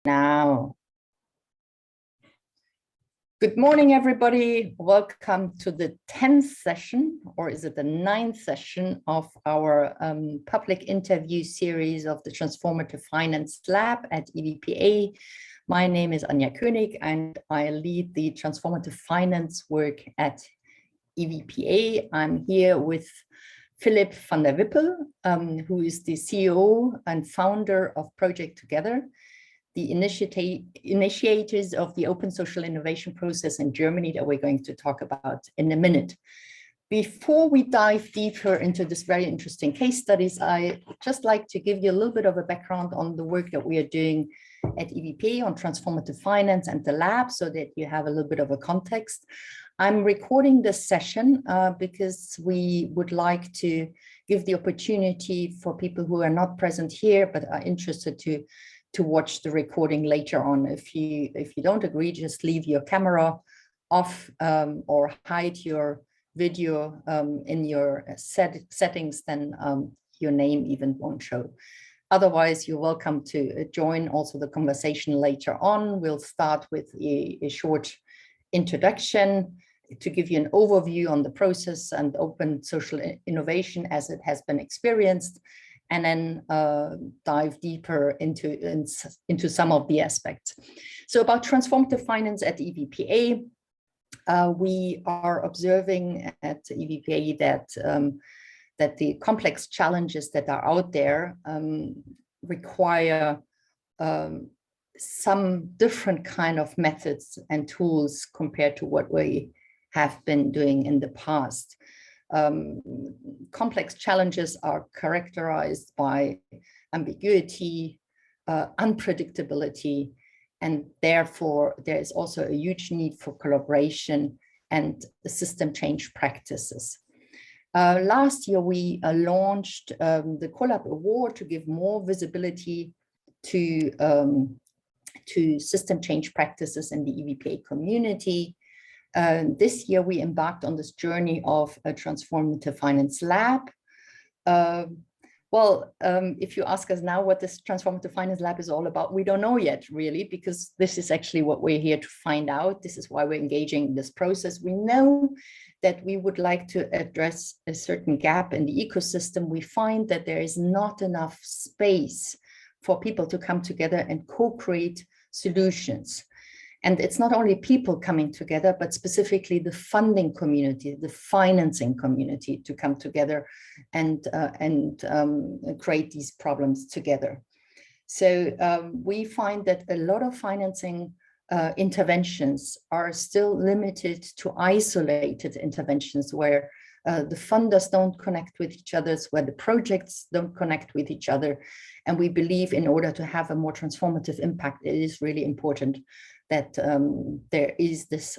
Now. Good morning, everybody. Welcome to the 10th session, or is it the 9th session of our public interview series of the Transformative Finance Lab at Evpa. My name is Anja König, and I lead the Transformative Finance work at Evpa. I'm here with Philipp van der Wippel, who is the CEO and founder of ProjectTogether, the initiators of the open social innovation process in Germany that we're going to talk about in a minute. Before we dive deeper into this very interesting case studies, I just like to give you a little bit of a background on the work that we are doing at Evpa on transformative finance and the lab, so that you have a little bit of a context. I'm recording this session because we would like to give the opportunity for people who are not present here but are interested to watch the recording later on. If you don't agree, just leave your camera off or hide your video in your settings, then your name even won't show. Otherwise, you're welcome to join also the conversation later on. We'll start with a short introduction to give you an overview on the process and open social innovation as it has been experienced, and then dive deeper into some of the aspects. So about transformative finance at Evpa, we are observing at Evpa that the complex challenges that are out there require some different kind of methods and tools compared to what we have been doing in the past. Complex challenges are characterized by ambiguity, unpredictability, and therefore there is also a huge need for collaboration and system change practices. Last year, we launched the Collab Award to give more visibility to system change practices in the Evpa community. This year, we embarked on this journey of a Transformative Finance Lab. If you ask us now what this Transformative Finance Lab is all about, we don't know yet, really, because this is actually what we're here to find out. This is why we're engaging in this process. We know that we would like to address a certain gap in the ecosystem. We find that there is not enough space for people to come together and co-create solutions. And it's not only people coming together, but specifically the funding community, the financing community to come together and create these problems together. So we find that a lot of financing interventions are still limited to isolated interventions where the funders don't connect with each other, where the projects don't connect with each other. And we believe in order to have a more transformative impact, it is really important that there is this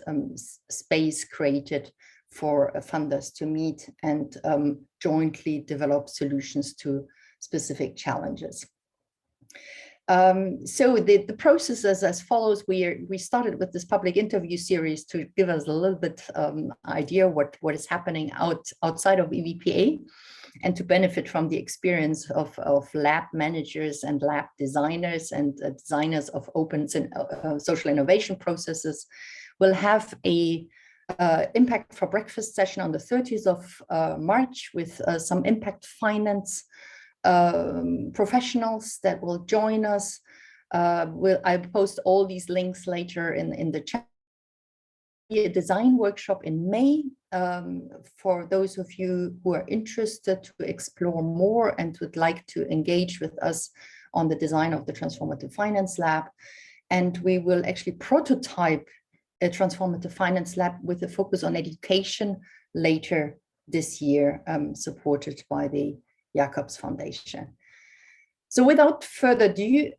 space created for funders to meet and jointly develop solutions to specific challenges. So the process is as follows. We started with this public interview series to give us a little bit idea what is happening outside of Evpa, and to benefit from the experience of lab managers and lab designers and designers of open social innovation processes. We'll have a Impact for Breakfast session on the 30th of March with some impact finance professionals that will join us. I'll post all these links later in the chat. A design workshop in May for those of you who are interested to explore more and would like to engage with us on the design of the Transformative Finance Lab. And we will actually prototype a Transformative Finance Lab with a focus on education later this year, supported by the Jacobs Foundation. So without further ado,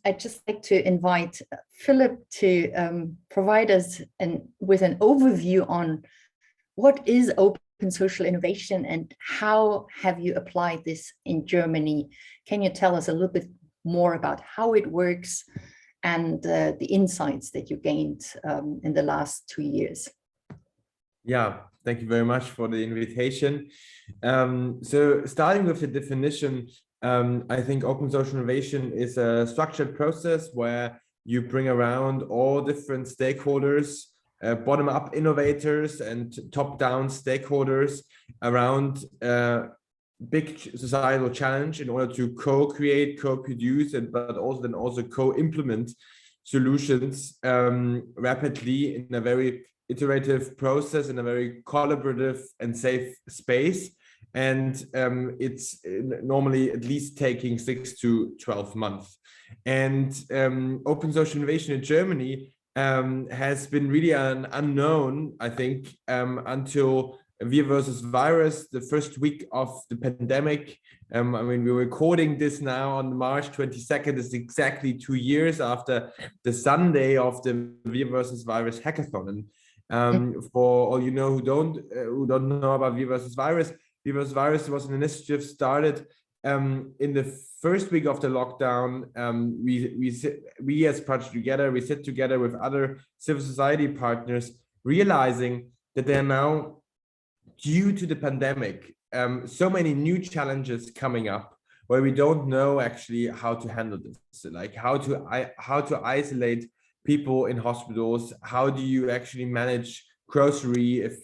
I'd just like to invite Philipp to provide us with an overview on what is open social innovation and how have you applied this in Germany. Can you tell us a little bit more about how it works and the insights that you gained in the last 2 years? Yeah, thank you very much for the invitation. So starting with the definition, I think open social innovation is a structured process where you bring around all different stakeholders, bottom-up innovators and top-down stakeholders around big societal challenge in order to co-create, co-produce, and but also co-implement solutions rapidly in a very iterative process, in a very collaborative and safe space. And it's normally at least taking 6 to 12 months. And open social innovation in Germany has been really an unknown, I think, until Wir versus Virus, the first week of the pandemic. I mean, we're recording this now on March 22nd. It's exactly 2 years after the Sunday of the Wir versus Virus hackathon. And for all you know who don't know about Wir versus Virus was an initiative started in the first week of the lockdown. We as ProjectTogether, we sit together with other civil society partners, realizing that there are now, due to the pandemic, so many new challenges coming up where we don't know actually how to handle this. So like how to isolate people in hospitals. How do you actually manage grocery if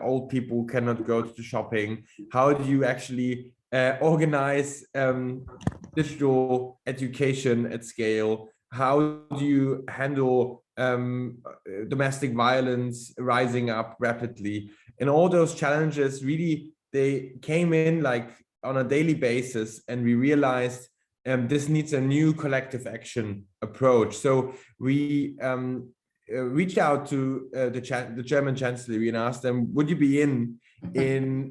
old people cannot go to the shopping? How do you actually organize digital education at scale? How do you handle domestic violence rising up rapidly? And all those challenges, really, they came in like on a daily basis, and we realized this needs a new collective action approach. So we reached out to the German Chancellery and asked them, would you be in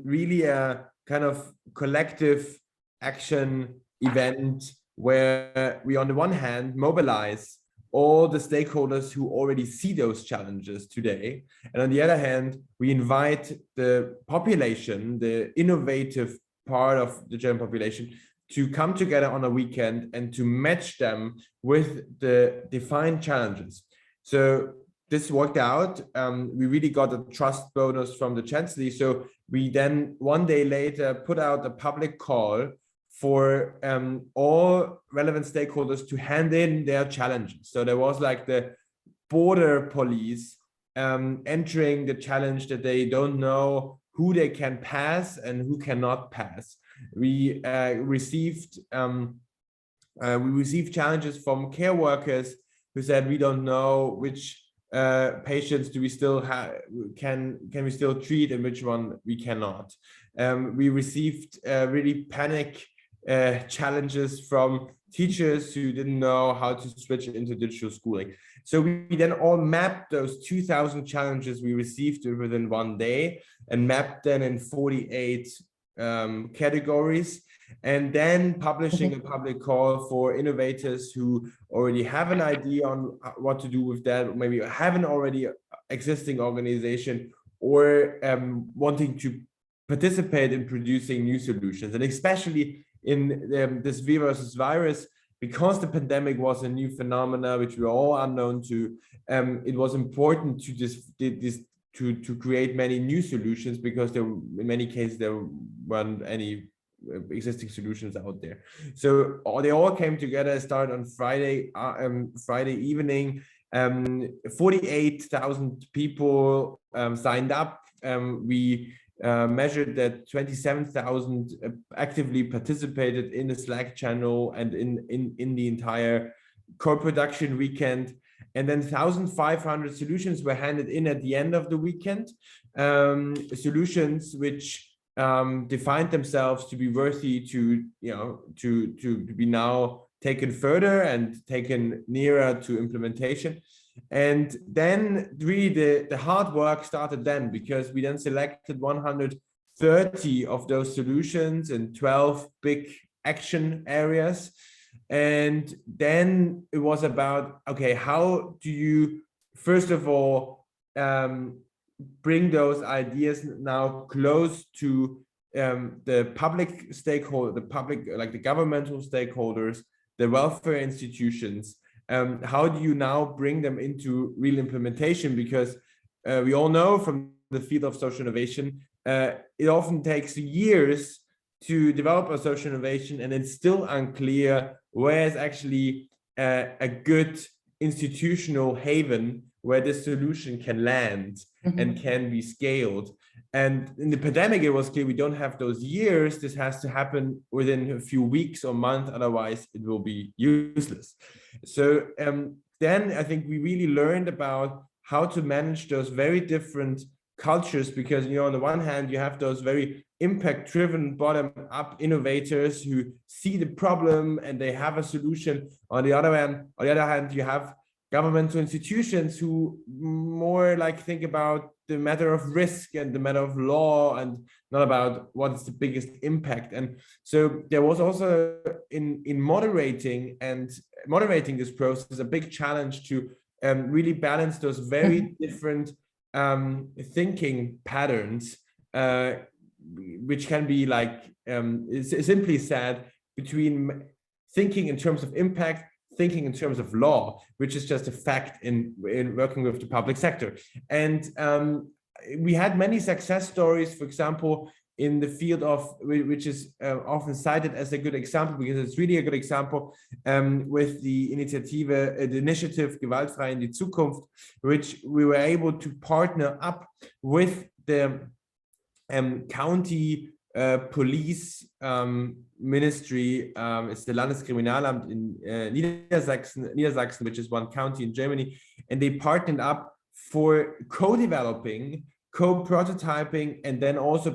really a kind of collective action event where we, on the one hand, mobilize all the stakeholders who already see those challenges today, and on the other hand, we invite the population, the innovative part of the German population, to come together on a weekend and to match them with the defined challenges. So this worked out. We really got a trust bonus from the Chancellery. So we then, one day later, put out a public call for all relevant stakeholders to hand in their challenges. So there was like the border police entering the challenge that they don't know who they can pass and who cannot pass. We received challenges from care workers who said, we don't know which patients do we still have, can we still treat and which one we cannot. We received really panic challenges from teachers who didn't know how to switch into digital schooling. So we then all mapped those 2,000 challenges we received within one day and mapped them in 48 categories, and then publishing a public call for innovators who already have an idea on what to do with that, or maybe have an already existing organization, or wanting to participate in producing new solutions. And especially in this Wir versus Virus, because the pandemic was a new phenomena which we were all unknown to, it was important to create many new solutions, because in many cases there weren't any existing solutions out there. So they all came together, started on Friday evening. 48,000 people signed up. We measured that 27,000 actively participated in the Slack channel and in the entire co-production weekend. And then 1,500 solutions were handed in at the end of the weekend. Solutions which defined themselves to be worthy to be now taken further and taken nearer to implementation. And then really the hard work started then, because we then selected 130 of those solutions in 12 big action areas. And then it was about, okay, how do you, first of all, bring those ideas now close to the public stakeholder, like the governmental stakeholders, the welfare institutions. How do you now bring them into real implementation? Because we all know from the field of social innovation, it often takes years to develop a social innovation, and it's still unclear where is actually a good institutional haven where this solution can land and can be scaled. And in the pandemic, it was clear we don't have those years. This has to happen within a few weeks or months, otherwise it will be useless. So then I think we really learned about how to manage those very different cultures, because on the one hand you have those very impact-driven bottom-up innovators who see the problem and they have a solution. On the other hand, you have governmental institutions who more like think about the matter of risk and the matter of law and not about what is the biggest impact. And so there was also in moderating this process a big challenge to really balance those very different thinking patterns, which can be like simply said between thinking in terms of impact, thinking in terms of law, which is just a fact in working with the public sector. And we had many success stories, for example, in the field of, which is often cited as a good example, because it's really a good example, with the initiative Gewaltfrei in die Zukunft, which we were able to partner up with the county police ministry. It's the Landeskriminalamt in Niedersachsen, which is one county in Germany, and they partnered up for co-developing, co-prototyping, and then also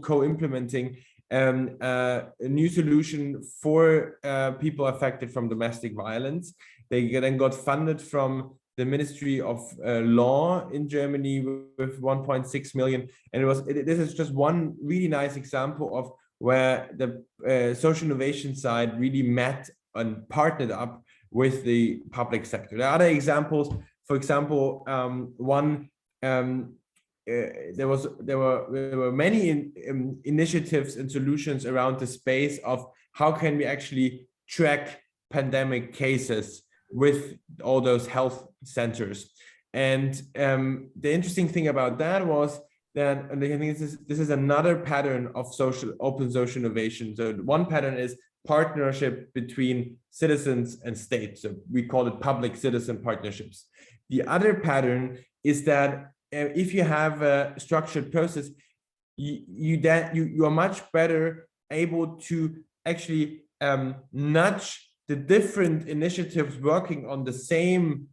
co-implementing a new solution for people affected from domestic violence. They then got funded from the Ministry of Law in Germany with 1.6 million. And this is just one really nice example of where the social innovation side really met and partnered up with the public sector. There are other examples. For example, there were many initiatives and solutions around the space of how can we actually track pandemic cases with all those health centers. And the interesting thing about that was that, and I think this is another pattern of open social innovation. So one pattern is partnership between citizens and state. So we call it public citizen partnerships. The other pattern is that if you have a structured process, you are much better able to actually nudge the different initiatives working on the same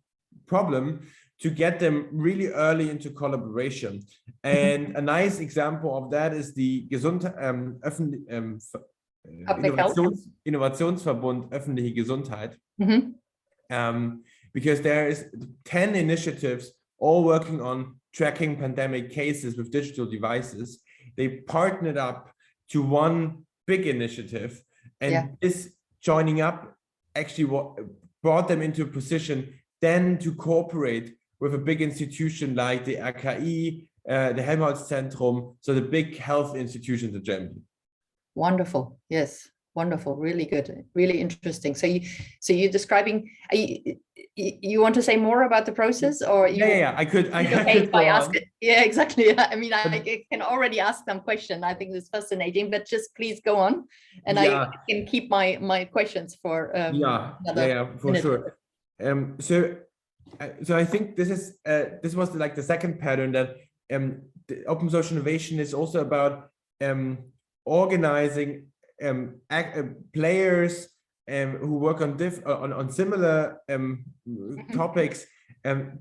problem to get them really early into collaboration. And a nice example of that is the Innovationsverbund Öffentliche Gesundheit, because there is 10 initiatives all working on tracking pandemic cases with digital devices. They partnered up to one big initiative, and this joining up actually brought them into a position then to cooperate with a big institution like the RKI, the Helmholtz-Zentrum, so the big health institutions in Germany. Wonderful. Yes. Wonderful. Really good. Really interesting. So you're describing, you want to say more about the process, or I could ask it. Yeah, exactly. I mean, I can already ask some question. I think it's fascinating, but just please go on, and I can keep my questions for for sure. So I think this was like the second pattern, that the open social innovation is also about organizing players who work on similar topics,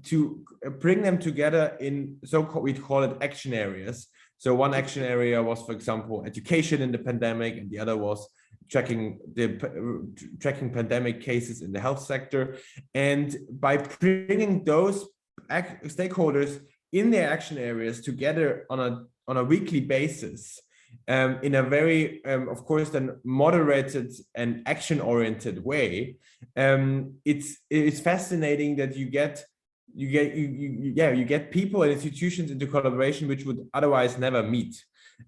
to bring them together in we call it action areas. So one action area was, for example, education in the pandemic, and the other was tracking pandemic cases in the health sector. And by bringing those stakeholders in their action areas together on a weekly basis, in a very, of course, then moderated and action-oriented way, it's fascinating that you get people and institutions into collaboration which would otherwise never meet.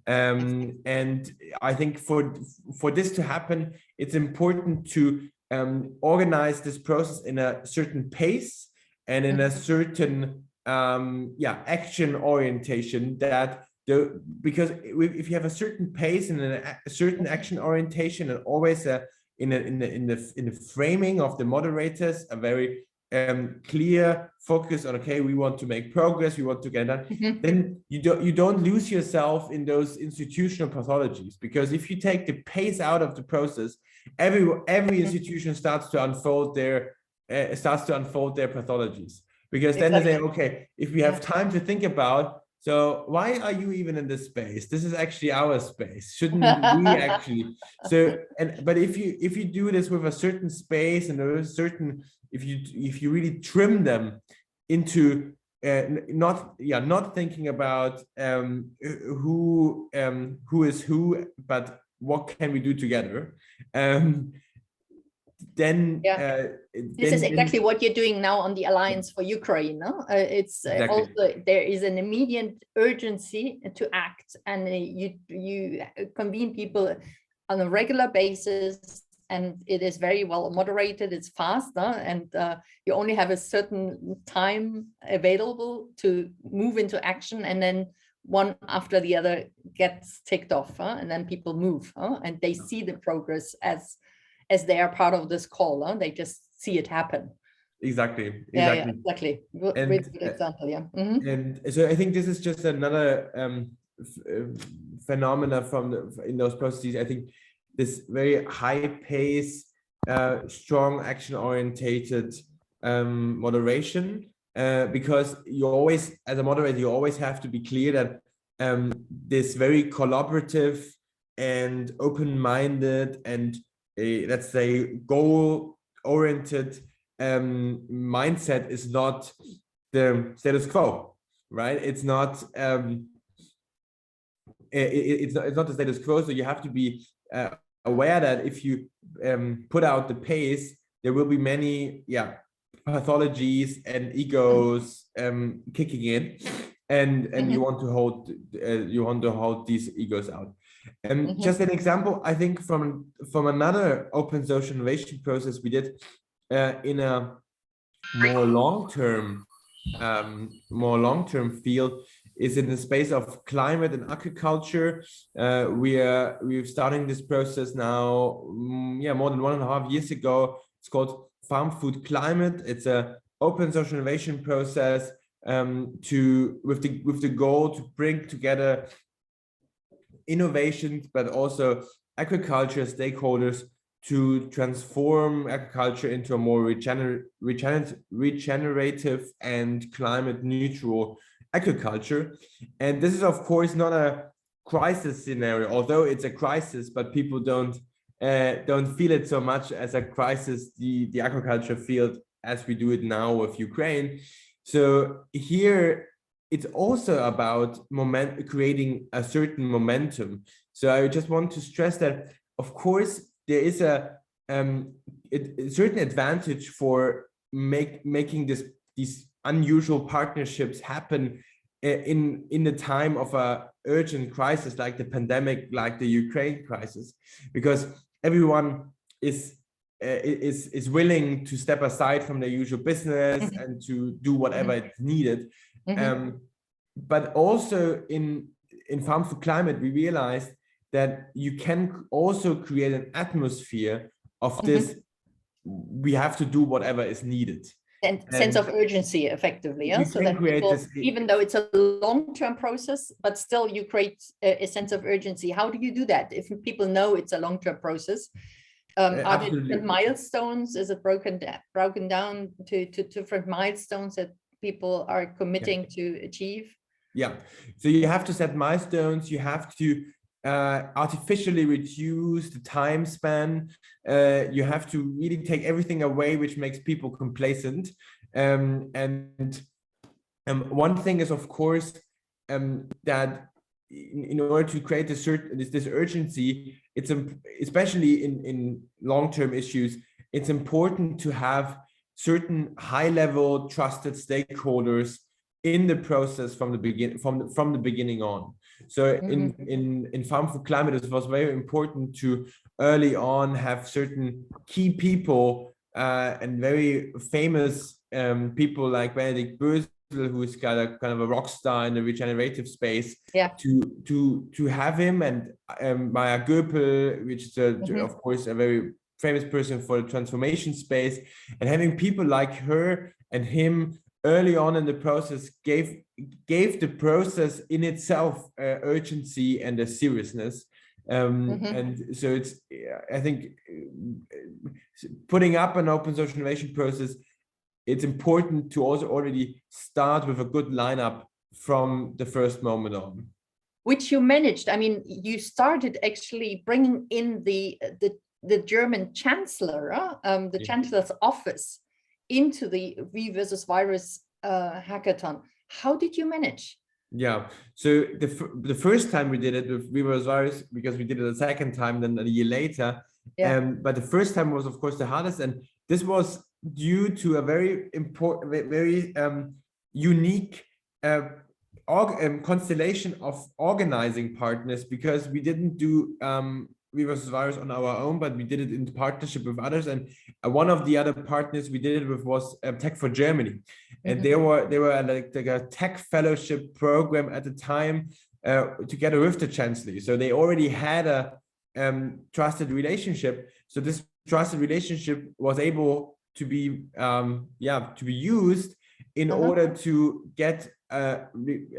And I think for this to happen, it's important to organize this process in a certain pace and in a certain action orientation, because if you have a certain pace and a certain action orientation, and always in the framing of the moderators, a very clear focus on, okay, we want to make progress, we want to get that, then you don't lose yourself in those institutional pathologies, because if you take the pace out of the process, every institution starts to unfold their pathologies, because then they say, okay, if we have time to think about, so why are you even in this space? This is actually our space. Shouldn't we actually? But if you do this with a certain space and a certain, if you really trim them into not thinking about who is who, but what can we do together? This is exactly what you're doing now on the Alliance for Ukraine. No? It's also, there is an immediate urgency to act, and you convene people on a regular basis, and it is very well moderated, it's fast, and you only have a certain time available to move into action, and then one after the other gets ticked off, and then people move, and they see the progress as they are part of this call. They just see it happen. Exactly. Exactly. Really good example. And so I think this is just another phenomena in those processes. I think this very high pace, strong action orientated moderation, because you always, as a moderator, you always have to be clear that this very collaborative and open-minded and let's say goal-oriented mindset is not the status quo, right? It's not it's not the status quo. So you have to be aware that if you put out the pace, there will be many pathologies and egos kicking in, and you want to hold these egos out. Just an example, I think from another open social innovation process we did in a more long-term field is in the space of climate and agriculture. We're starting this process now, more than 1.5 years ago. It's called Farm Food Climate. It's a open social innovation process with the goal to bring together innovations, but also agriculture stakeholders to transform agriculture into a more regenerative and climate neutral agriculture. And this is, of course, not a crisis scenario, although it's a crisis, but people don't feel it so much as a crisis, the agriculture field, as we do it now with Ukraine. So here it's also about creating a certain momentum. So I just want to stress that, of course, there is a certain advantage for making these unusual partnerships happen in the time of a urgent crisis like the pandemic, like the Ukraine crisis, because everyone is willing to step aside from their usual business and to do whatever is needed. But also in Farm for Climate, we realized that you can also create an atmosphere of this, we have to do whatever is needed. And sense of urgency, effectively. So that people, even though it's a long-term process, but still you create a sense of urgency. How do you do that if people know it's a long-term process? Are there different milestones? Is it broken down to different milestones that people are committing to achieve? Yeah, so you have to set milestones. You have to artificially reduce the time span. You have to really take everything away which makes people complacent. And one thing is, of course, that in order to create this urgency, it's especially in long-term issues, it's important to have certain high-level trusted stakeholders in the process from the beginning on. So in Farm for Climate, it was very important to early on have certain key people and very famous people like Benedict Bösel, who is kind of a rock star in the regenerative space, to have him, and Maya Göpel, which is of course a very famous person for the transformation space, and having people like her and him early on in the process gave the process in itself urgency and a seriousness. And so it's, I think, putting up an open source innovation process, it's important to also already start with a good lineup from the first moment on. Which you managed. I mean, you started actually bringing in the German chancellor, the chancellor's office, into the V versus Virus hackathon. How did you manage? Yeah, so the first time we did it with V versus Virus, because we did it a second time, then a year later. But the first time was, of course, the hardest, and this was due to a very important, very unique constellation of organizing partners, because we didn't do V versus Virus on our own, but we did it in partnership with others. And one of the other partners we did it with was Tech for Germany, and they were like a tech fellowship program at the time, together with the chancellor. So they already had a trusted relationship. So this trusted relationship was able to be used in order to get a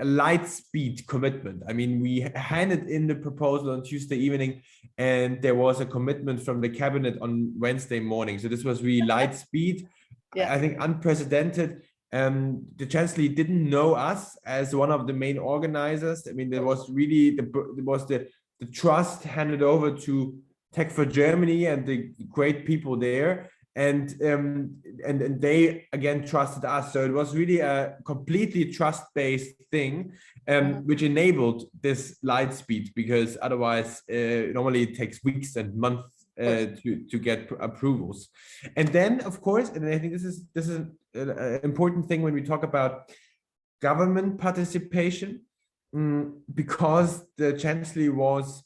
light speed commitment. I mean, we handed in the proposal on Tuesday evening, and there was a commitment from the cabinet on Wednesday morning. So this was really light speed. I think unprecedented. The chancellor didn't know us as one of the main organizers. I mean, there was really the trust handed over to Tech for Germany and the great people there. And they again trusted us. So it was really a completely trust-based thing, which enabled this light speed, because otherwise normally it takes weeks and months to get approvals. And then, of course, and I think this is an important thing when we talk about government participation, because the chancellor was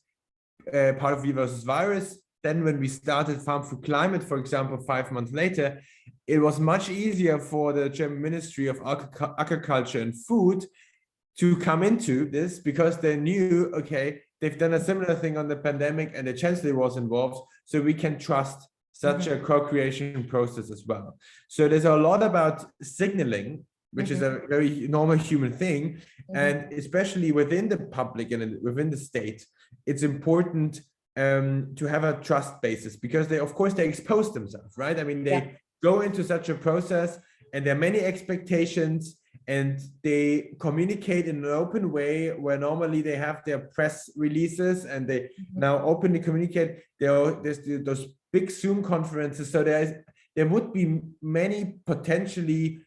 part of V versus Virus. Then when we started Farm for Climate, for example, 5 months later, it was much easier for the German Ministry of Agriculture and Food to come into this, because they knew, okay, they've done a similar thing on the pandemic and the chancellor was involved, so we can trust such a co-creation process as well. So there's a lot about signaling, which is a very normal human thing. And especially within the public and within the state, it's important to have a trust basis, because they, of course, they expose themselves, right? I mean, they go into such a process and there are many expectations, and they communicate in an open way, where normally they have their press releases and they now openly communicate. There's those big Zoom conferences. So there would be many potentially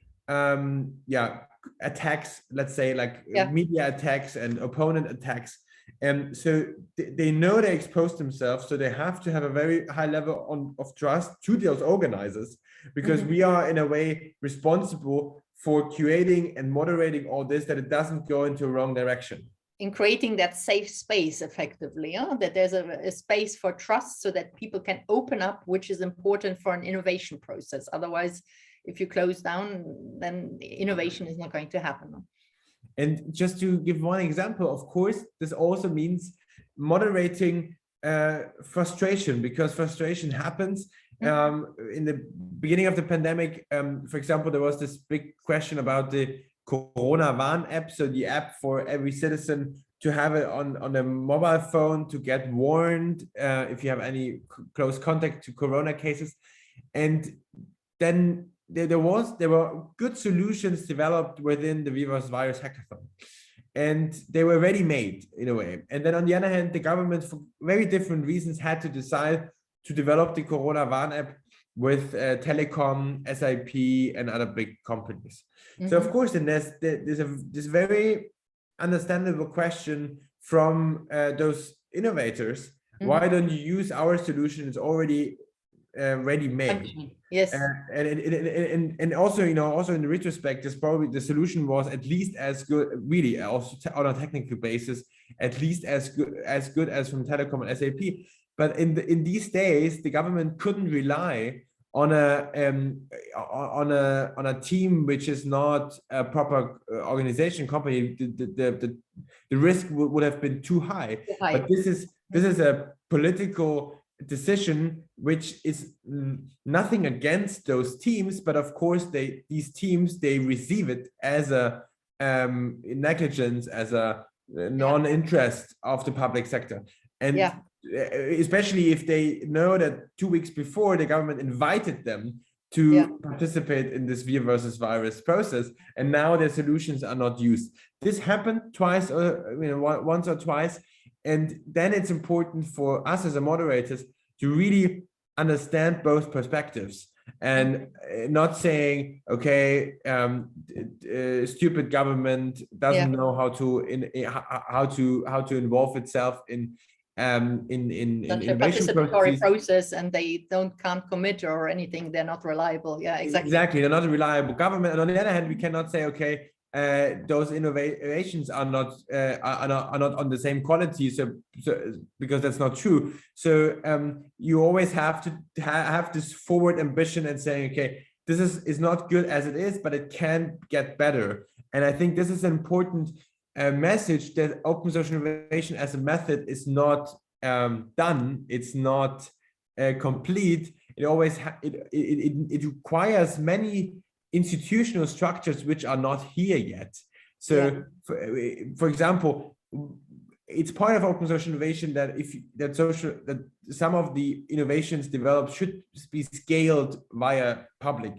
attacks, let's say, like media attacks and opponent attacks. And so they know they expose themselves, so they have to have a very high level of trust to those organizers, because we are in a way responsible for curating and moderating all this, that it doesn't go into a wrong direction. In creating that safe space, effectively, that there's a space for trust, so that people can open up, which is important for an innovation process. Otherwise, if you close down, then innovation is not going to happen. And just to give one example, of course, this also means moderating frustration, because frustration happens. In the beginning of the pandemic, for example, there was this big question about the Corona Warn app, so the app for every citizen to have it on a mobile phone to get warned if you have any close contact to Corona cases. And then there were good solutions developed within the V versus Virus hackathon, and they were ready-made in a way. And then on the other hand, the government, for very different reasons, had to decide to develop the Corona Warn app with Telecom, SAP, and other big companies. So of course, then there's this very understandable question from those innovators: why don't you use our solution? It's already ready-made. Yes. And also, also in retrospect, this probably the solution was at least as good, really, also on a technical basis, at least as good as from Telecom and SAP. But in these days, the government couldn't rely on a team which is not a proper organization company. The risk would have been too high. But this is a political decision, which is nothing against those teams, but of course these teams, they receive it as a negligence, as a non-interest of the public sector. And especially if they know that 2 weeks before the government invited them to participate in this vir versus virus process, and now their solutions are not used. This happened twice, or once or twice, and then it's important for us as a moderators to really understand both perspectives and not saying, okay, stupid government doesn't know how to involve itself in innovation participatory process, and they can't commit or anything. They're not reliable. Yeah, exactly. They're not a reliable government. And on the other hand, we cannot say, okay, those innovations are not on the same quality. So because that's not true. So you always have to have this forward ambition and saying, okay, this is not good as it is, but it can get better. And I think this is an important message, that open social innovation as a method is not done. It's not complete. It always it requires many institutional structures which are not here yet. So for example, it's part of open social innovation that that some of the innovations developed should be scaled via public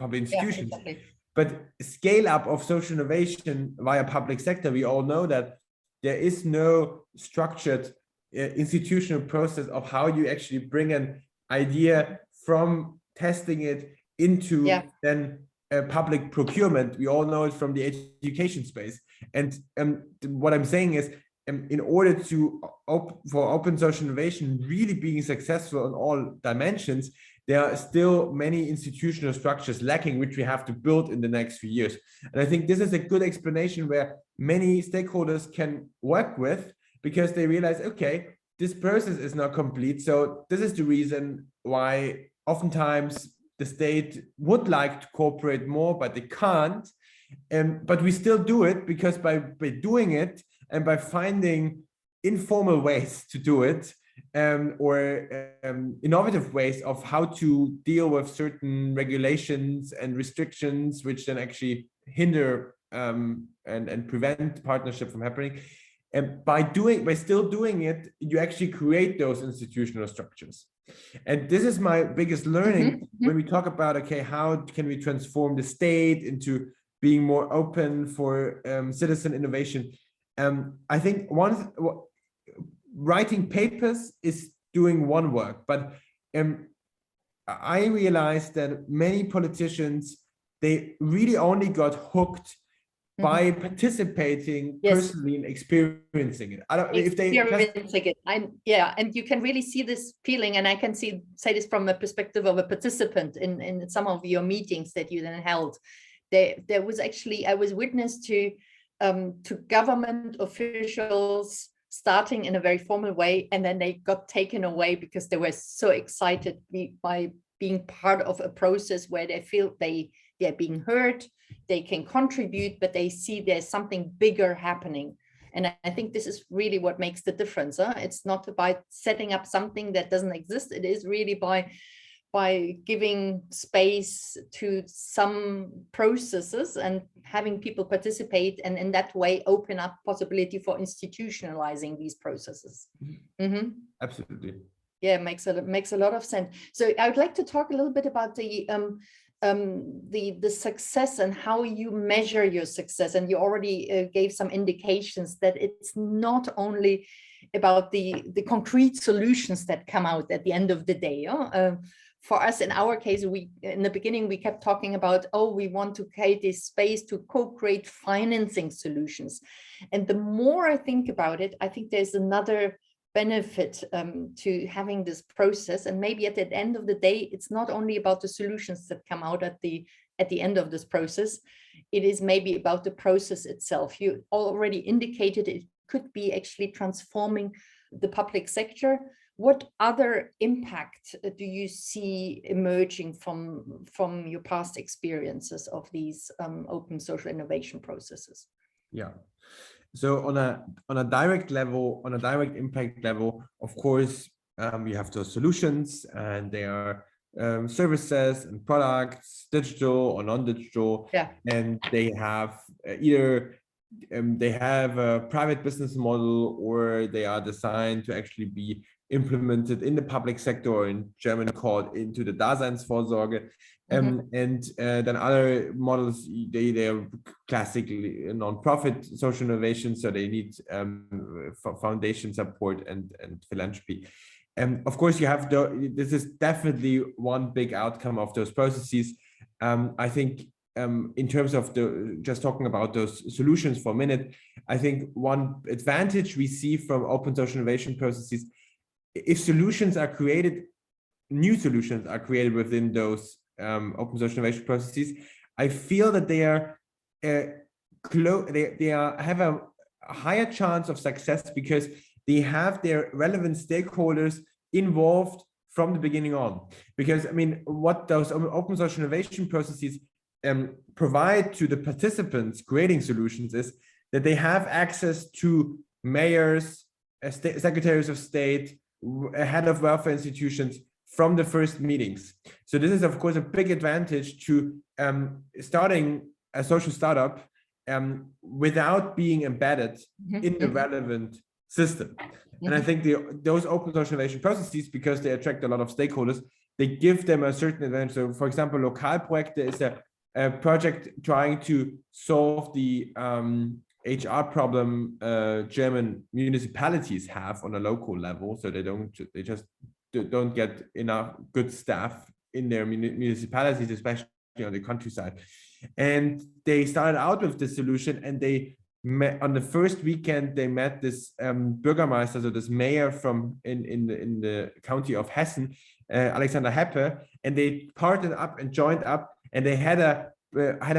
institutions. Exactly. But scale up of social innovation via public sector, we all know that there is no structured institutional process of how you actually bring an idea from testing it into then public procurement. We all know it from the education space. And what I'm saying is, in order for open social innovation really being successful in all dimensions, there are still many institutional structures lacking, which we have to build in the next few years. And I think this is a good explanation where many stakeholders can work with, because they realize, okay, this process is not complete. So this is the reason why oftentimes the state would like to cooperate more, but they can't. But we still do it, because by doing it and by finding informal ways to do it, or innovative ways of how to deal with certain regulations and restrictions, which then actually hinder and prevent partnership from happening. And by still doing it, you actually create those institutional structures. And this is my biggest learning when we talk about, okay, how can we transform the state into being more open for citizen innovation? I think writing papers is doing one work, but I realized that many politicians, they really only got hooked by participating personally and experiencing it. And you can really see this feeling, and I can say this from the perspective of a participant in some of your meetings that you then held. There was actually, I was witness to government officials starting in a very formal way, and then they got taken away because they were so excited by being part of a process where they feel they're being heard, they can contribute, but they see there's something bigger happening. And I think this is really what makes the difference. It's not about setting up something that doesn't exist. It is really by giving space to some processes and having people participate, and in that way open up possibility for institutionalizing these processes. Absolutely. Yeah, makes a lot of sense. So I would like to talk a little bit about the success and how you measure your success. And you already gave some indications that it's not only about the concrete solutions that come out at the end of the day. For us, in our case, in the beginning, we kept talking about, we want to create this space to co-create financing solutions. And the more I think about it, I think there's another benefit to having this process. And maybe at the end of the day, it's not only about the solutions that come out at the end of this process. It is maybe about the process itself. You already indicated it could be actually transforming the public sector. What other impact do you see emerging from your past experiences of these open social innovation processes? Yeah. So on a direct level, on a direct impact level, of course, you have those solutions, and they are services and products, digital or non-digital, and they have either they have a private business model, or they are designed to actually be implemented in the public sector, or in German called into the Daseinsvorsorge. And then other models, they are classically non-profit social innovation, so they need foundation support and philanthropy. And of course, you have this is definitely one big outcome of those processes. I think in terms of just talking about those solutions for a minute, I think one advantage we see from open social innovation processes, if solutions are created, new solutions are created within those open social innovation processes, I feel that they are have a higher chance of success because they have their relevant stakeholders involved from the beginning on. Because I mean, what those open social innovation processes provide to the participants creating solutions is that they have access to mayors, secretaries of state, head of welfare institutions from the first meetings. So this is, of course, a big advantage to starting a social startup without being embedded in the relevant system. And I think those open social innovation processes, because they attract a lot of stakeholders, they give them a certain advantage. So, for example, Lokalprojekte is a project trying to solve the HR problem German municipalities have on a local level. So they just don't get enough good staff in their municipalities, especially on the countryside. And they started out with this solution, and they met on the first weekend. They met this Bürgermeister, so this mayor from in the county of Hessen, Alexander Heppe, and they partnered up and joined up, and they had a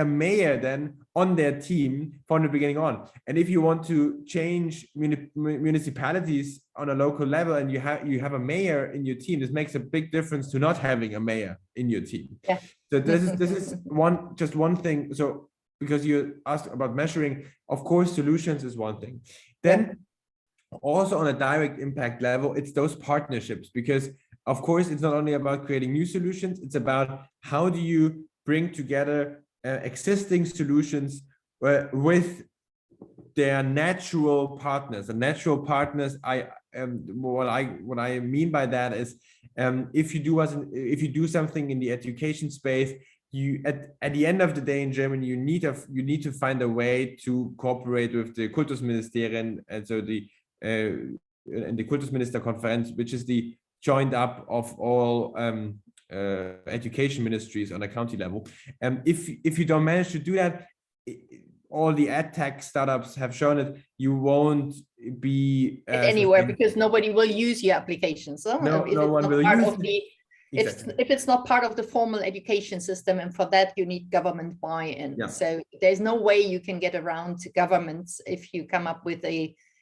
mayor then on their team from the beginning on. And if you want to change municipalities on a local level, and you have a mayor in your team, this makes a big difference to not having a mayor in your team. Yeah. So this is one thing. So because you asked about measuring, of course, solutions is one thing. Then also on a direct impact level, it's those partnerships, because of course, it's not only about creating new solutions, it's about how do you bring together existing solutions with their natural partners. And natural partners, what I mean by that is, if you do something in the education space, you at the end of the day in Germany, you need to find a way to cooperate with the Kultusministerien, and so the Kultusministerkonferenz, which is the joined up of all education ministries on a county level. If you don't manage to do that, all the ed tech startups have shown it, you won't be anywhere, because nobody will use your applications. So no one will use it. Exactly. If it's not part of the formal education system, and for that you need government buy-in. Yeah. So there's no way you can get around governments if you come up with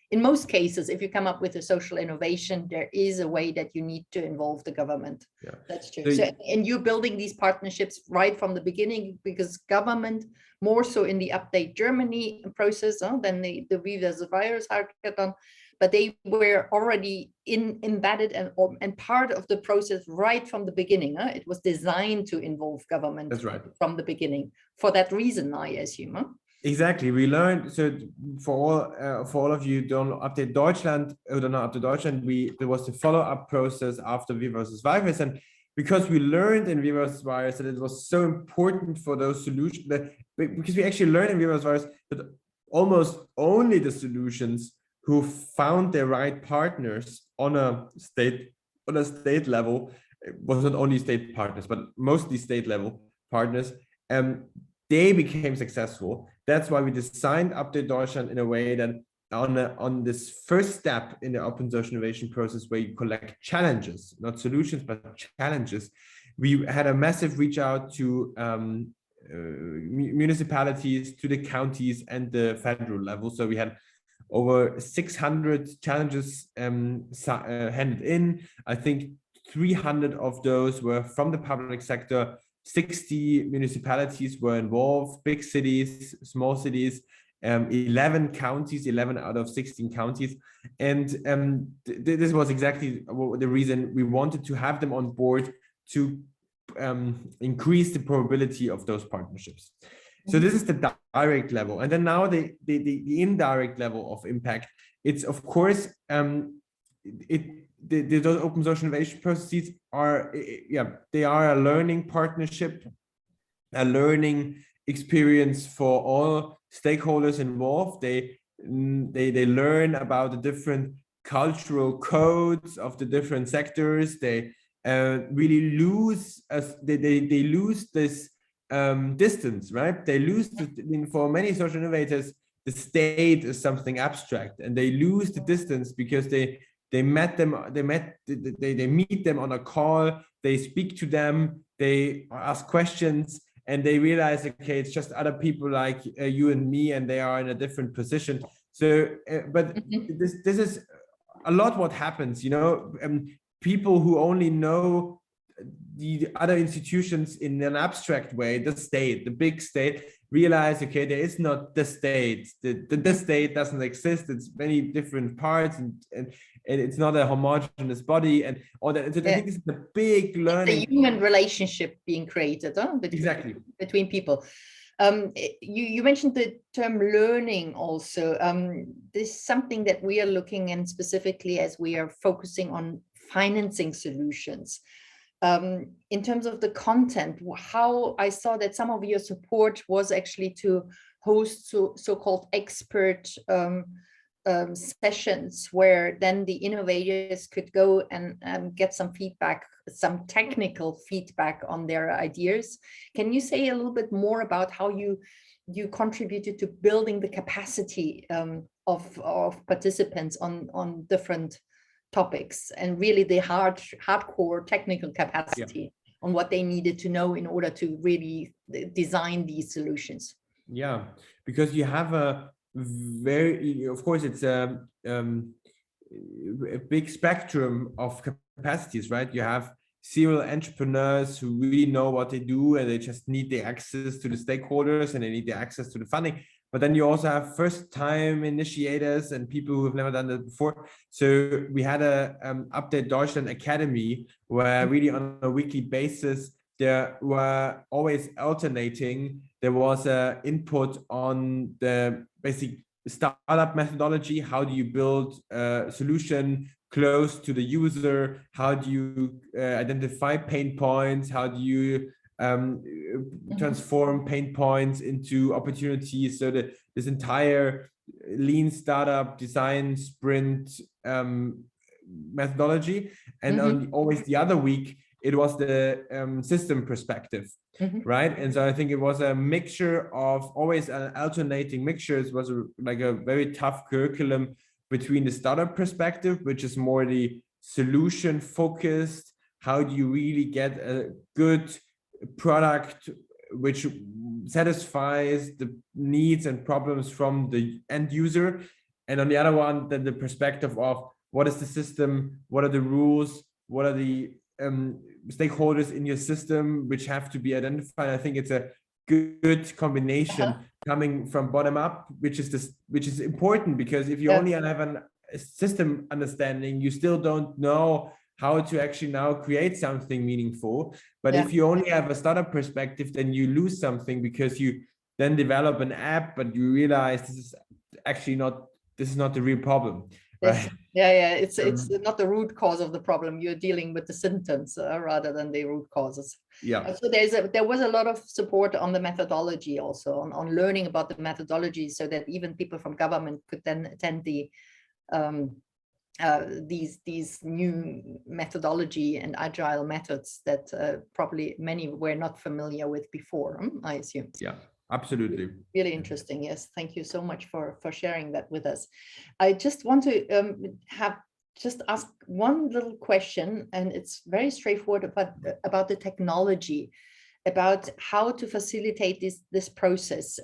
in most cases, if you come up with a social innovation, there is a way that you need to involve the government. Yeah. That's true. And you're building these partnerships right from the beginning, because government, more so in the Update Germany process than the Wie wir das Virus hackathon, but they were already embedded and part of the process right from the beginning. It was designed to involve government. That's right. From the beginning. For that reason, I assume. Exactly. We learned, so for all of you don't update Deutschland, or don't know UpdateDeutschland, there was the follow-up process after Wie versus Virus, and because we learned in Wie versus Virus that it was so important for those solutions, because we actually learned in Wie versus Virus that almost only the solutions who found their right partners on a state level, was not only state partners, but mostly state level partners, they became successful. That's why we designed UpdateDeutschland in a way that on this first step in the open social innovation process, where you collect challenges, not solutions, but challenges, we had a massive reach out to municipalities, to the counties and the federal level. So we had over 600 challenges handed in. I think 300 of those were from the public sector. 60 municipalities were involved, big cities, small cities, 11 counties, 11 out of 16 counties. And this was exactly the reason we wanted to have them on board to increase the probability of those partnerships. So this is the direct level. And then now the indirect level of impact. It's of course, those open source innovation processes are, they are a learning partnership, a learning experience for all stakeholders involved. They learn about the different cultural codes of the different sectors. They really lose they lose this distance, right? They lose for many social innovators, the state is something abstract, and they lose the distance because they meet them on a call, they speak to them, they ask questions, and they realize, okay, it's just other people like you and me, and they are in a different position. So, but this is a lot what happens, you know, people who only know the other institutions in an abstract way, the state, the big state, realize, okay, there is not the state. The state doesn't exist. It's many different parts, and it's not a homogeneous body, and all that. So I think this is the big learning. It's a human relationship being created between people. You mentioned the term learning also. This is something that we are looking at specifically as we are focusing on financing solutions. In terms of the content, how I saw that some of your support was actually to host so-called expert sessions where then the innovators could go and get some feedback, some technical feedback on their ideas. Can you say a little bit more about how you contributed to building the capacity of participants on different topics, and really the hardcore technical capacity on what they needed to know in order to really design these solutions? Yeah, because you have a very, of course, it's a big spectrum of capacities, right? You have serial entrepreneurs who really know what they do, and they just need the access to the stakeholders, and they need the access to the funding. But then you also have first-time initiators and people who have never done that before. So we had a UpdateDeutschland Academy where really on a weekly basis, there were always alternating. There was an input on the basic startup methodology. How do you build a solution close to the user? How do you identify pain points? How do you transform pain points into opportunities? So that this entire lean startup design sprint methodology, and on always the other week it was the system perspective, right? And so I think it was a mixture of always an alternating mixture. It was like a very tough curriculum between the startup perspective, which is more the solution focused. How do you really get a good product which satisfies the needs and problems from the end user? And on the other one, then the perspective of what is the system, what are the rules, what are the stakeholders in your system which have to be identified. I think it's a good combination coming from bottom up, which is important, because if you only have a system understanding, you still don't know how to actually now create something meaningful. But if you only have a startup perspective, then you lose something, because you then develop an app, but you realize this is actually not the real problem. Right? It's not the root cause of the problem. You're dealing with the symptoms rather than the root causes. So there was a lot of support on the methodology, also on learning about the methodology, so that even people from government could then attend the these new methodology and agile methods that probably many were not familiar with before, I assume. Yeah, absolutely. Really interesting. Yes, thank you so much for sharing that with us. I just want to ask one little question, and it's very straightforward about the technology, about how to facilitate this process.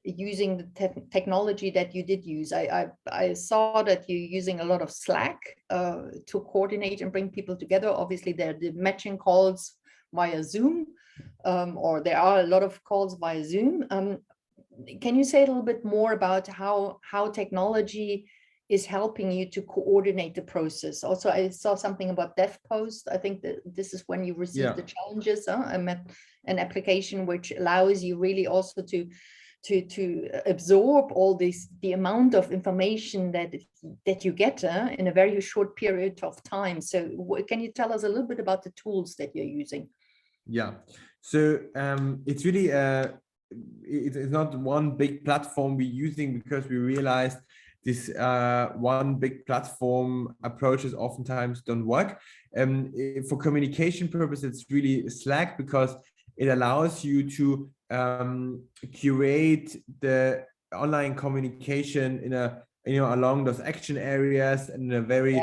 Using the technology that you did use. I saw that you're using a lot of Slack to coordinate and bring people together. Obviously, there are the matching calls via Zoom, or there are a lot of calls via Zoom. can you say a little bit more about how technology is helping you to coordinate the process? Also, I saw something about dev post. I think that this is when you receive the challenges, an application which allows you really also to absorb all the amount of information that you get in a very short period of time. So can you tell us a little bit about the tools that you're using? Yeah, so it's really it's not one big platform we're using, because we realized this one big platform approaches oftentimes don't work. For communication purposes, it's really Slack, because it allows you to curate the online communication in a, along those action areas, and in a very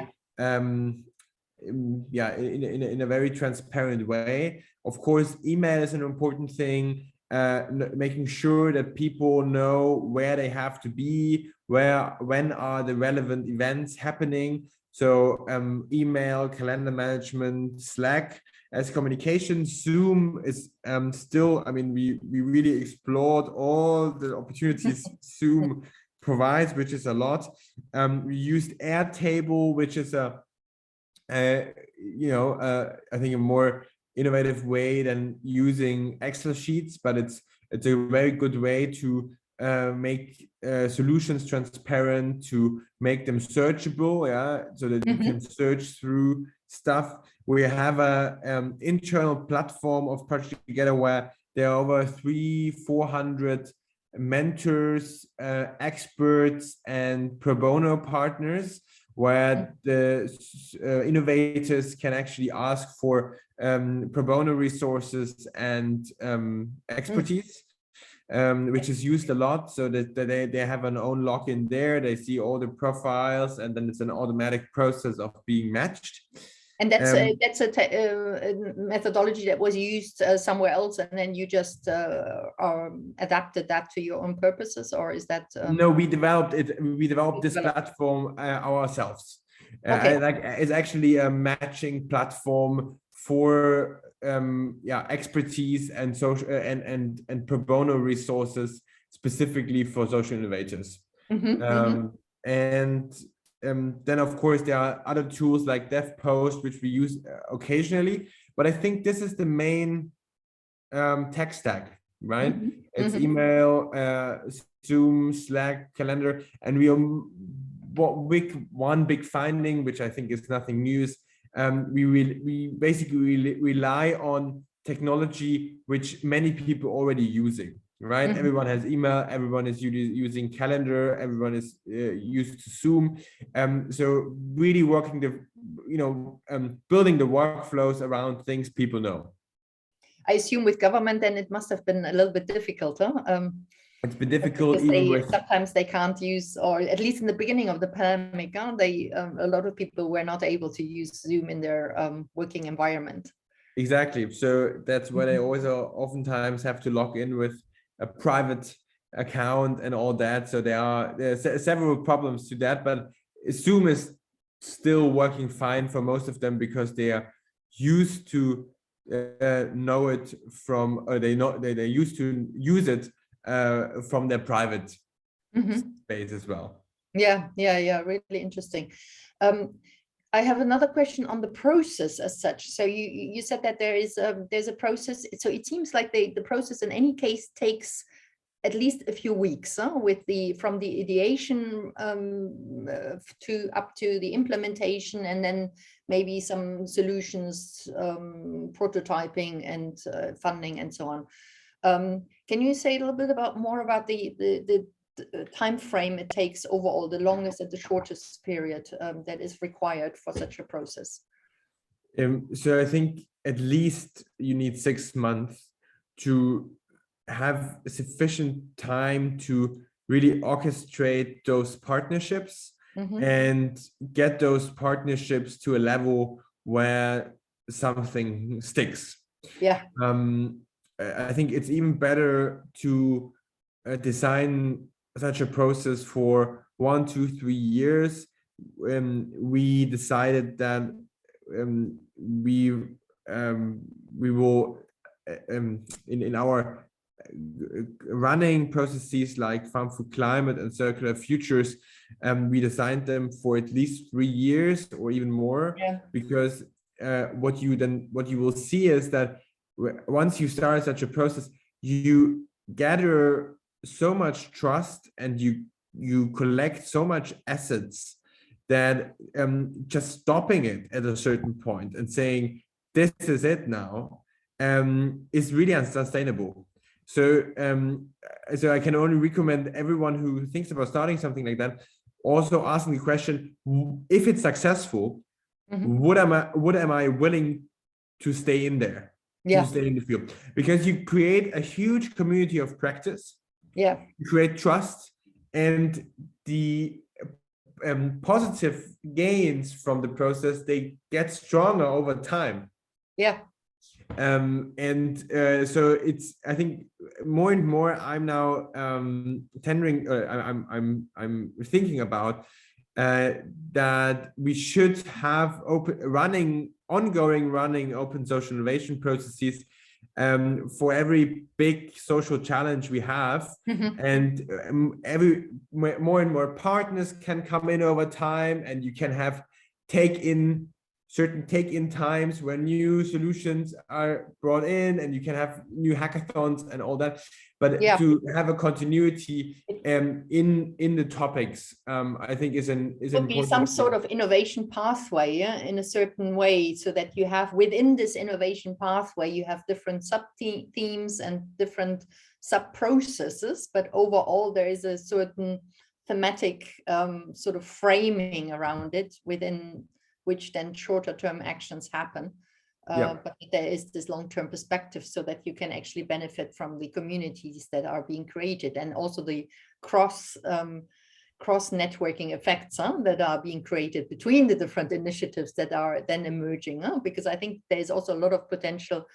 in a very transparent way. Of course, email is an important thing, making sure that people know where they have to be, when are the relevant events happening. So email, calendar management, Slack as communication. Zoom is still, I mean, we really explored all the opportunities Zoom provides, which is a lot. We used Airtable, which is I think a more innovative way than using Excel sheets, but it's a very good way to make solutions transparent, to make them searchable, so that you can search through stuff. We have a internal platform of ProjectTogether where there are over 300-400 mentors, experts, and pro bono partners, where the innovators can actually ask for pro bono resources and expertise, which is used a lot, so that they have an own login there. They see all the profiles, and then it's an automatic process of being matched. And that's a methodology that was used somewhere else, and then you just adapted that to your own purposes, or is that? No, we developed it. We developed this platform ourselves. It's actually a matching platform for expertise and social and pro bono resources, specifically for social innovators. And then, of course, there are other tools like DevPost, which we use occasionally. But I think this is the main tech stack, right? It's email, Zoom, Slack, calendar, and one big finding, which I think is nothing new, is we basically rely on technology which many people already using. Right, everyone has email, everyone is using calendar, everyone is used to Zoom. So really working building the workflows around things people know. I assume with government, then it must have been a little bit difficult, huh? It's been difficult even sometimes they can't use, or at least in the beginning of the pandemic, a lot of people were not able to use Zoom in their working environment. Exactly. So that's where they always oftentimes have to log in with a private account and all that. So there's several problems to that, but Zoom is still working fine for most of them, because they are used to know it from, or they're used to use it from their private space as well. Yeah, really interesting. I have another question on the process as such. So you said that there's a process. So it seems like the process in any case takes at least a few weeks, from the ideation to up to the implementation, and then maybe some solutions, prototyping and funding and so on. Can you say a little bit more about the time frame it takes overall, the longest and the shortest period that is required for such a process? So I think at least you need 6 months to have sufficient time to really orchestrate those partnerships and get those partnerships to a level where something sticks. Yeah. I think it's even better to design such a process for 1, 2, 3 years. We decided that we will in our running processes like Farm for Climate and Circular Futures, we designed them for at least 3 years or even more, because what you will see is that once you start such a process, you gather so much trust and you collect so much assets that just stopping it at a certain point and saying this is it now is really unsustainable. So so I can only recommend everyone who thinks about starting something like that also asking the question, if it's successful, would am I willing to stay in there, to stay in the field? Because you create a huge community of practice, you create trust, and the positive gains from the process, they get stronger over time. So it's, I think, more and more I'm now tendering, I'm thinking about that we should have ongoing running open social innovation processes for every big social challenge we have, and more and more partners can come in over time, and you can have certain take-in times where new solutions are brought in, and you can have new hackathons and all that. But to have a continuity in the topics, I think is an important. Be some sort of innovation pathway, in a certain way, so that you have within this innovation pathway, you have different sub-themes and different sub-processes, but overall there is a certain thematic sort of framing around it, within which then shorter term actions happen. But there is this long-term perspective, so that you can actually benefit from the communities that are being created, and also the cross-networking effects that are being created between the different initiatives that are then emerging. Because I think there's also a lot of potential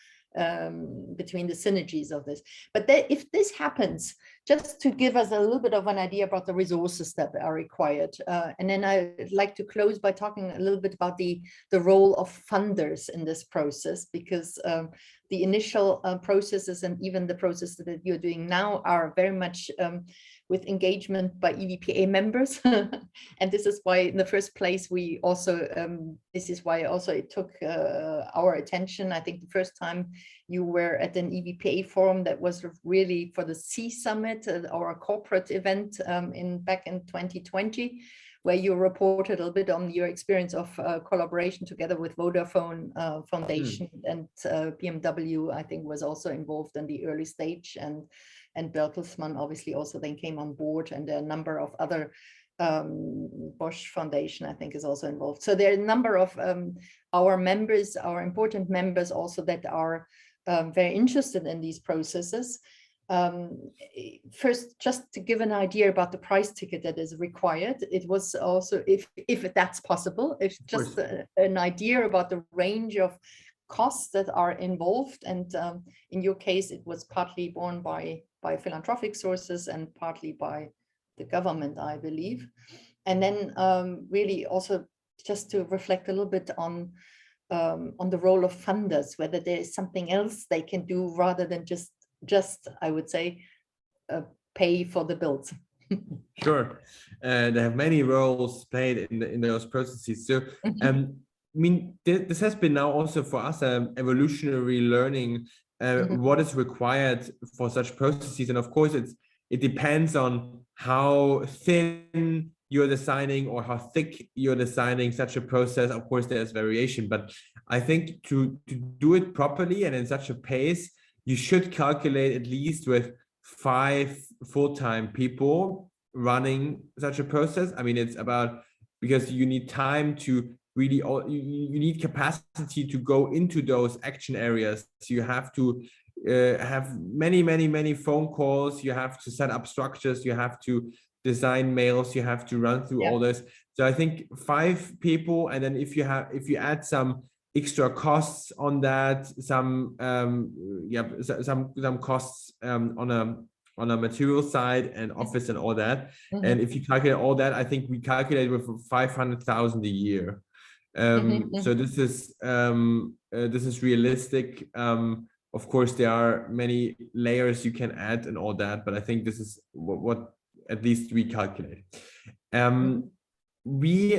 between the synergies of this. But if this happens, just to give us a little bit of an idea about the resources that are required, and then I'd like to close by talking a little bit about the role of funders in this process, because the initial processes and even the processes that you're doing now are very much with engagement by EVPA members. And this is why in the first place we also, this is why also it took our attention. I think the first time you were at an EVPA forum that was really for the C Summit, our corporate event back in 2020, where you reported a little bit on your experience of collaboration together with Vodafone Foundation, and BMW, I think, was also involved in the early stage, and Bertelsmann obviously also then came on board, and a number of other, Bosch Foundation, I think, is also involved. So there are a number of our members, our important members also, that are very interested in these processes. First, just to give an idea about the price ticket that is required, it was also, if that's possible, if just an idea about the range of costs that are involved. And in your case, it was partly borne by philanthropic sources and partly by the government, I believe. And then really also just to reflect a little bit on the role of funders, whether there is something else they can do rather than just I would say pay for the bills. Sure, they have many roles played in those processes. So I mean, this has been now also for us evolutionary learning, what is required for such processes. And of course it depends on how thin you're designing or how thick you're designing such a process. Of course there's variation, but I think to do it properly and in such a pace, you should calculate at least with 5 full-time people running such a process. I mean, it's about, because you need time to really, you need capacity to go into those action areas. So you have to have many phone calls, you have to set up structures, you have to design mails, you have to run through all this. So I think 5 people, and then if you add some extra costs on that, some costs on a material side and office and all that. And if you calculate all that, I think we calculate with 500,000 a year. So this is realistic of course, there are many layers you can add and all that, but I think this is what at least we calculate. We,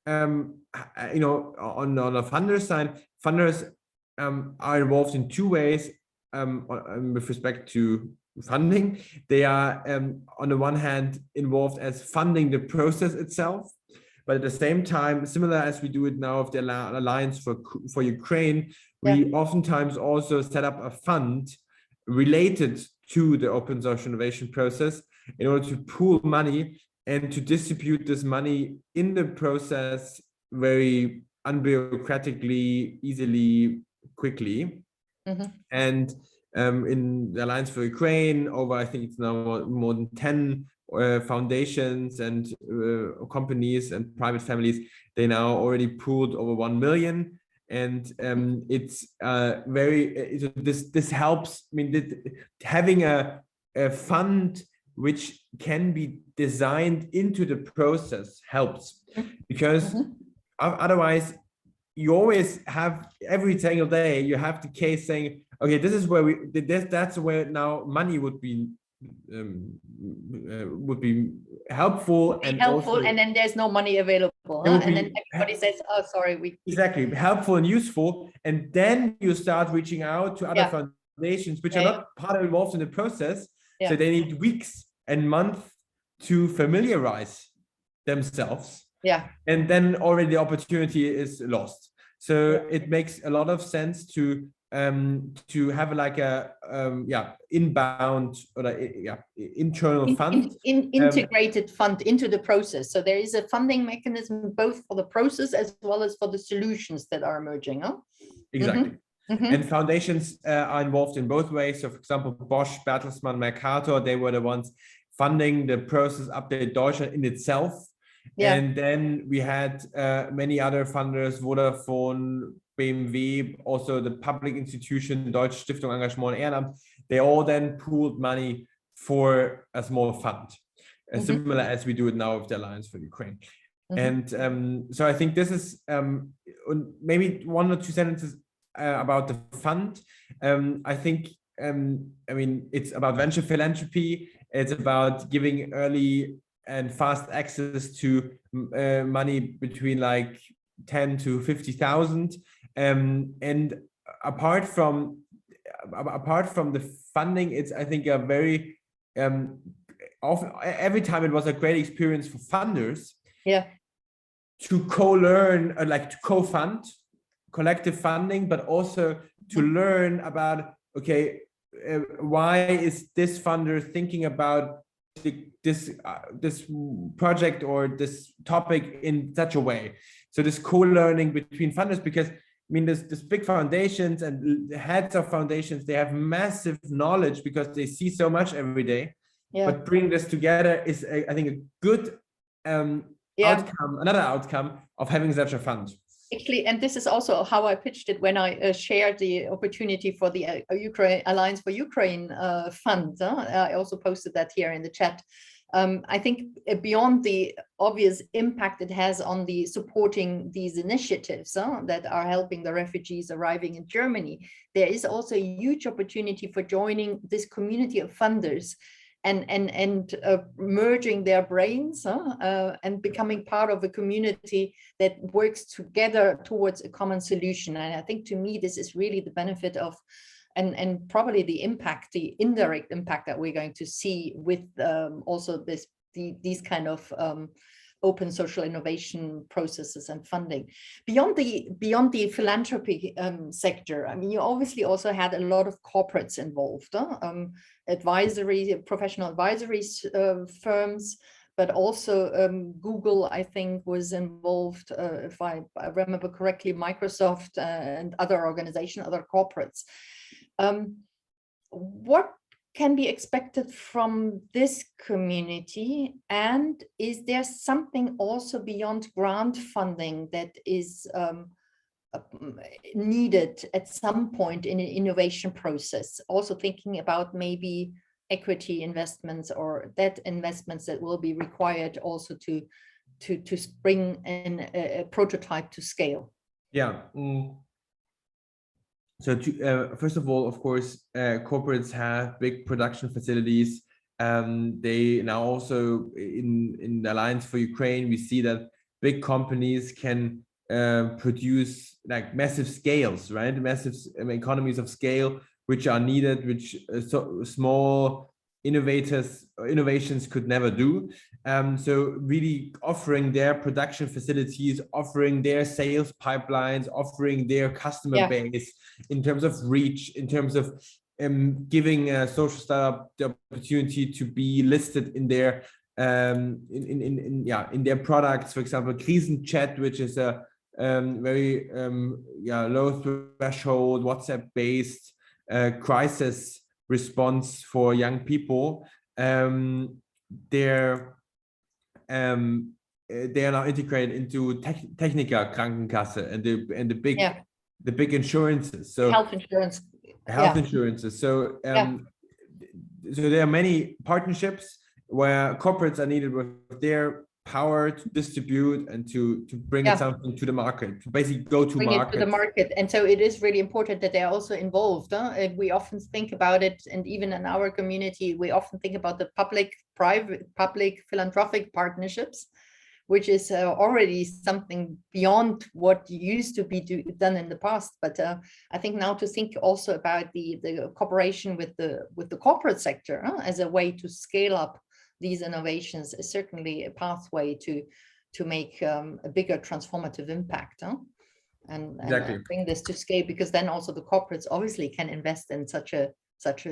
you know, on the funder side, funders are involved in two ways with respect to funding. They are, on the one hand, involved as funding the process itself, but at the same time, similar as we do it now with the Alliance for Ukraine, we oftentimes also set up a fund related to the open source innovation process in order to pool money and to distribute this money in the process very unbureaucratically, easily, quickly. And in the Alliance for Ukraine, over, I think it's now more than 10 foundations and companies and private families, they now already pooled over 1 million. And it's very, this helps. I mean, having a fund which can be designed into the process helps, because otherwise you always have, every single day you have the case saying, okay, this is where that's where now money would be helpful and also, and then there's no money available, and then everybody says, oh, sorry, exactly, helpful and useful, and then you start reaching out to other foundations which are not part of involved in the process, so they need weeks and months to familiarize themselves, and then already the opportunity is lost. So it makes a lot of sense to have like a inbound or internal fund, integrated fund into the process. So there is a funding mechanism both for the process as well as for the solutions that are emerging. Exactly. And foundations are involved in both ways. So for example, Bosch, Bertelsmann, Mercator, they were the ones funding the process UpdateDeutschland in itself. And then we had many other funders, Vodafone, BMW, also the public institution, Deutsche Stiftung Engagement und Ehrenamt. They all then pooled money for a small fund, similar as we do it now with the Alliance for Ukraine. And so I think this is maybe one or two sentences about the fund. I think, I mean, it's about venture philanthropy. It's about giving early and fast access to money between like 10 to 50,000. And apart from the funding, it's, I think, a very often, every time it was a great experience for funders to co-learn, like to co-fund, collective funding, but also to learn about, okay, why is this funder thinking about this project or this topic in such a way? So this co-learning between funders, because I mean, this big foundations and the heads of foundations, they have massive knowledge because they see so much every day. But bringing this together is, I think, a good outcome, another outcome of having such a fund. Actually, and this is also how I pitched it when I shared the opportunity for the Ukraine Alliance for Ukraine fund. I also posted that here in the chat. I think beyond the obvious impact it has on the supporting these initiatives that are helping the refugees arriving in Germany, there is also a huge opportunity for joining this community of funders and merging their brains and becoming part of a community that works together towards a common solution. And I think, to me, this is really the benefit of and probably the impact, the indirect impact that we're going to see with also these kind of open social innovation processes and funding. Beyond the philanthropy sector, I mean, you obviously also had a lot of corporates involved, advisory, professional advisory firms, but also Google, I think, was involved, if I remember correctly, Microsoft and other organizations, other corporates. What can be expected from this community, and is there something also beyond grant funding that is needed at some point in an innovation process? Also thinking about maybe equity investments or debt investments that will be required also to bring a prototype to scale. Yeah. So first of all, of course, corporates have big production facilities. They now also in the Alliance for Ukraine, we see that big companies can produce like massive scales, right? Massive economies of scale, which are needed, which so small innovations could never do. So really offering their production facilities, offering their sales pipelines, offering their customer base in terms of reach, in terms of giving a social startup the opportunity to be listed in their in their products. For example, Krisenchat, which is a very low threshold WhatsApp based crisis response for young people. They are now integrated into Techniker Krankenkasse and the big insurances. So health insurance. Insurances. So so there are many partnerships where corporates are needed with their power to distribute and to bring something to the market, to basically go to market. And so it is really important that they're also involved. We often think about it, and even in our community, we often think about the public philanthropic partnerships, which is already something beyond what used to be done in the past. But I think now to think also about the cooperation with the corporate sector as a way to scale up these innovations is certainly a pathway to make a bigger transformative impact. And bring this to scale, because then also the corporates obviously can invest in such a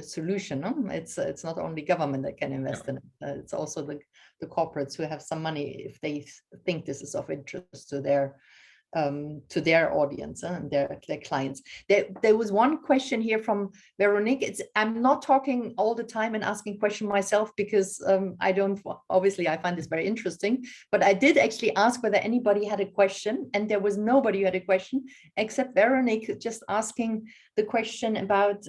solution. It's not only government that can invest in it. It's also the corporates who have some money if they think this is of interest to their audience and their clients. There was one question here from Veronique. I'm not talking all the time and asking question myself because I find this very interesting, but I did actually ask whether anybody had a question, and there was nobody who had a question except Veronique, just asking the question about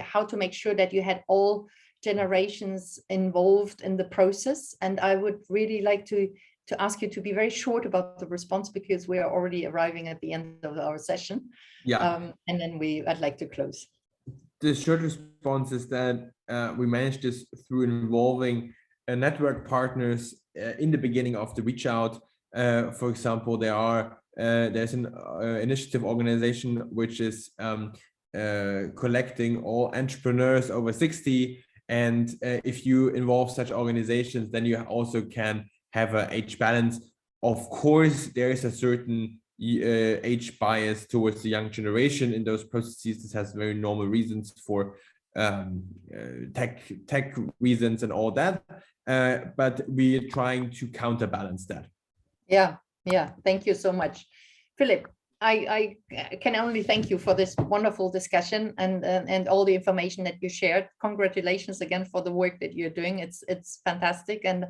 how to make sure that you had all generations involved in the process. And I would really like to ask you to be very short about the response, because we are already arriving at the end of our session. And then I'd like to close. The short response is that we managed this through involving network partners in the beginning of the reach out. For example, there's an initiative organization which is collecting all entrepreneurs over 60. And if you involve such organizations, then you also can have an age balance. Of course, there is a certain age bias towards the young generation in those processes. This has very normal reasons for tech reasons and all that. But we're trying to counterbalance that. Yeah. Thank you so much, Philipp. I can only thank you for this wonderful discussion and all the information that you shared. Congratulations again for the work that you're doing. It's fantastic, and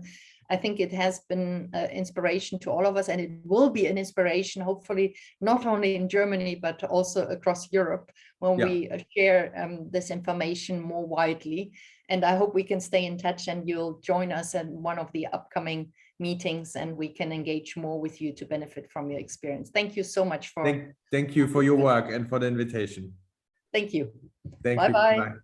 I think it has been inspiration to all of us, and it will be an inspiration, hopefully, not only in Germany, but also across Europe when we share this information more widely. And I hope we can stay in touch and you'll join us at one of the upcoming meetings, and we can engage more with you to benefit from your experience. Thank you so much for thank you for your work and for the invitation. Thank you. Bye-bye.